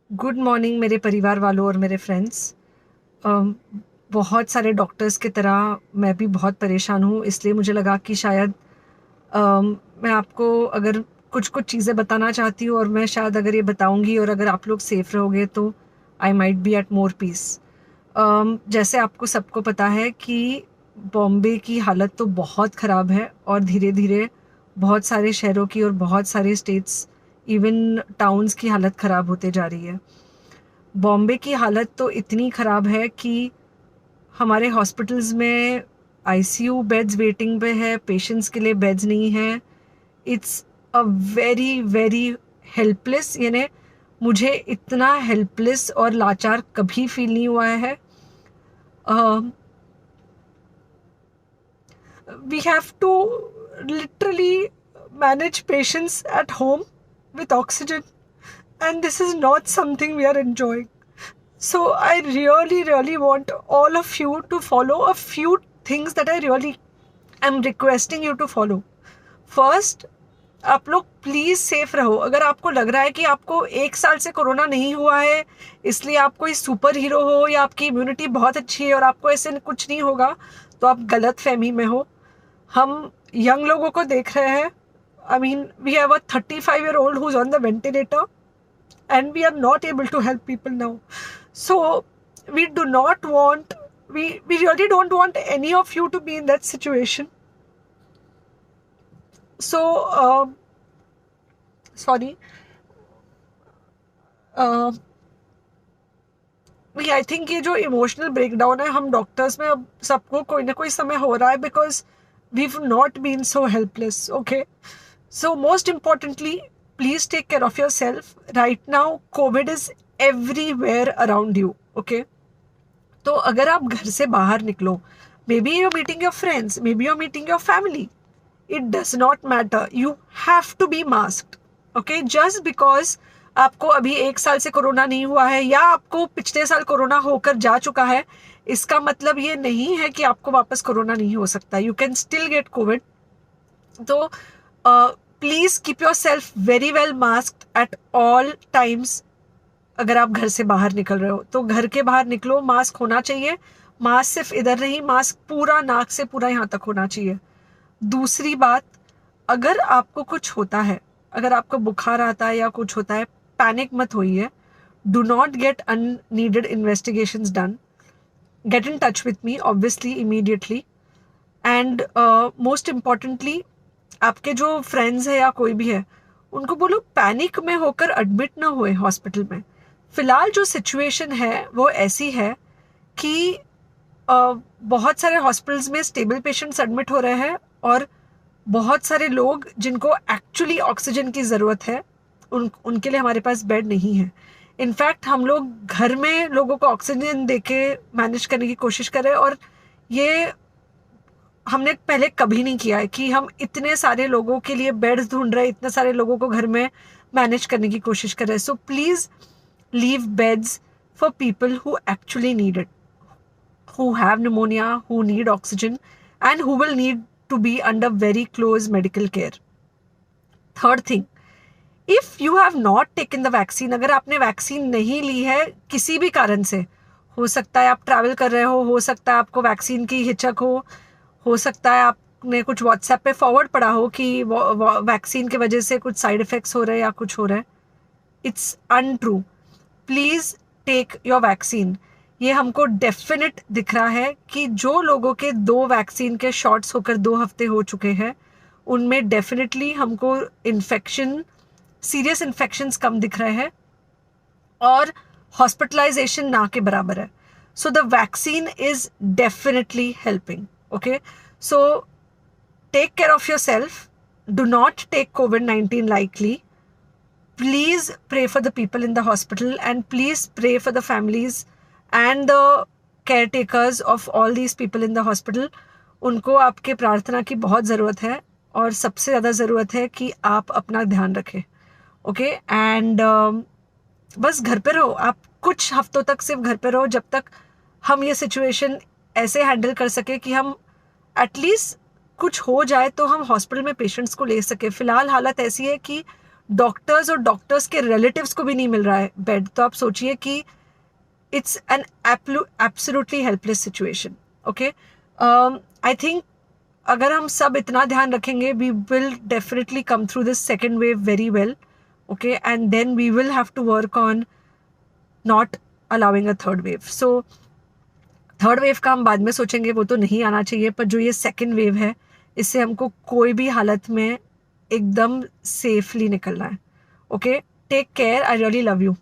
Good morning मेरे परिवार वालों और मेरे फ्रेंड्स। बहुत सारे डॉक्टर्स की तरह मैं भी बहुत परेशान हूँ, इसलिए मुझे लगा कि शायद मैं आपको अगर कुछ कुछ चीज़ें बताना चाहती हूँ और मैं शायद अगर ये बताऊँगी और अगर आप लोग सेफ रहोगे तो I might be at more peace. जैसे आपको सबको पता है कि बॉम्बे की हालत तो बहुत ख़राब है और धीरे धीरे बहुत सारे शहरों की और बहुत सारे स्टेट्स, इवन टाउन्स की हालत ख़राब होते जा रही है। बॉम्बे की हालत तो इतनी ख़राब है कि हमारे हॉस्पिटल्स में आईसीयू बेड्स वेटिंग पे है, पेशेंट्स के लिए बेड्स नहीं है। It's a very very helpless, यानी मुझे इतना हेल्पलेस और लाचार कभी फील नहीं हुआ है। We have to literally manage patients at home with oxygen, and this is not something we are enjoying. So I really, really want all of you to follow a few things that I really am requesting you to follow. First, आप लोग please safe रहो। अगर आपको लग रहा है कि आपको 1 साल से कोरोना नहीं हुआ है, इसलिए आप कोई सुपर हीरो हो या आपकी इम्यूनिटी बहुत अच्छी है और आपको ऐसे कुछ नहीं होगा, तो आप गलत फहमी में हो। हम यंग लोगों को देख रहे हैं। I mean, we have a 35-year-old who's on the ventilator and we are not able to help people now. So we do not want, we really don't want any of you to be in that situation. So sorry, I think ये जो emotional breakdown है हम doctors में अब सबको कोई ना कोई समय हो रहा है, because we not been so helpless. Okay, so most importantly, please take care of your self. Right now Covid is everywhere around you. Okay, तो अगर आप घर से बाहर निकलो, may be you're meeting your friends, may be you're meeting your family, it does not matter, you have to be masked. Okay, just because आपको अभी 1 साल से कोरोना नहीं हुआ है या आपको पिछले साल कोरोना होकर जा चुका है, इसका मतलब ये नहीं है कि आपको वापस कोरोना नहीं हो सकता। You can still get covid. तो please keep yourself very well masked at all times. अगर आप घर से बाहर निकल रहे हो तो घर के बाहर निकलो, मास्क होना चाहिए। मास्क सिर्फ इधर नहीं, मास्क पूरा नाक से पूरा यहाँ तक होना चाहिए। दूसरी बात, अगर आपको कुछ होता है, अगर आपको बुखार आता है या कुछ होता है, पैनिक मत होइए। Do not get unneeded investigations done. Get in touch with me obviously immediately. And most importantly, आपके जो फ्रेंड्स है या कोई भी है, उनको बोलो पैनिक में होकर एडमिट ना हुए हॉस्पिटल में। फिलहाल जो सिचुएशन है वो ऐसी है कि बहुत सारे हॉस्पिटल्स में स्टेबल पेशेंट्स एडमिट हो रहे हैं और बहुत सारे लोग जिनको एक्चुअली ऑक्सीजन की ज़रूरत है, उनके लिए हमारे पास बेड नहीं है। इनफैक्ट हम लोग घर में लोगों को ऑक्सीजन देके मैनेज करने की कोशिश कर रहे हैं, और ये हमने पहले कभी नहीं किया है कि हम इतने सारे लोगों के लिए बेड्स ढूंढ रहे हैं, इतने सारे लोगों को घर में मैनेज करने की कोशिश कर रहे हैं। So please leave beds for people who actually need it, who have pneumonia, who need oxygen, and who will need to be under very close medical care. Third thing, if you have not taken the vaccine, अगर आपने vaccine नहीं ली है किसी भी कारण से, हो सकता है आप ट्रैवल कर रहे हो सकता है आपको वैक्सीन की हिचक हो सकता है आपने कुछ व्हाट्सएप पे फॉरवर्ड पढ़ा हो कि वैक्सीन की वजह से कुछ साइड इफेक्ट्स हो रहे हैं या कुछ हो रहा है। It's untrue. Please take your vaccine. ये हमको डेफिनेट दिख रहा है कि जो लोगों के 2 वैक्सीन के शॉट्स होकर 2 हफ्ते हो चुके हैं, उनमें डेफिनेटली हमको इन्फेक्शन, सीरियस इन्फेक्शंस कम दिख रहे हैं और हॉस्पिटलाइजेशन ना के बराबर है। So the vaccine is definitely helping. Okay, so take care of your self. Do not take COVID-19 lightly. Please pray for the people in the hospital, and please pray for the families and the caretakers of all these people in the hospital. उनको आपके प्रार्थना की बहुत ज़रूरत है और सबसे ज़्यादा ज़रूरत है कि आप अपना ध्यान रखें। ओके, एंड बस घर पे रहो। आप कुछ हफ्तों तक सिर्फ घर पे रहो जब तक हम ये सिचुएशन ऐसे हैंडल कर सके कि हम एटलीस्ट कुछ हो जाए तो हम हॉस्पिटल में पेशेंट्स को ले सके। फ़िलहाल हालत ऐसी है कि डॉक्टर्स और डॉक्टर्स के रिलेटिव्स को भी नहीं मिल रहा है बेड, तो आप सोचिए कि it's an absolutely helpless situation. Okay, I think अगर हम सब इतना ध्यान रखेंगे, we will definitely come through this second wave very well. Okay, and then we will have to work on not allowing a third wave. So third wave का हम बाद में सोचेंगे, वो तो नहीं आना चाहिए, पर जो ये सेकेंड वेव है इससे हमको कोई भी हालत में एकदम सेफली निकलना है. Okay, take care, I really love you.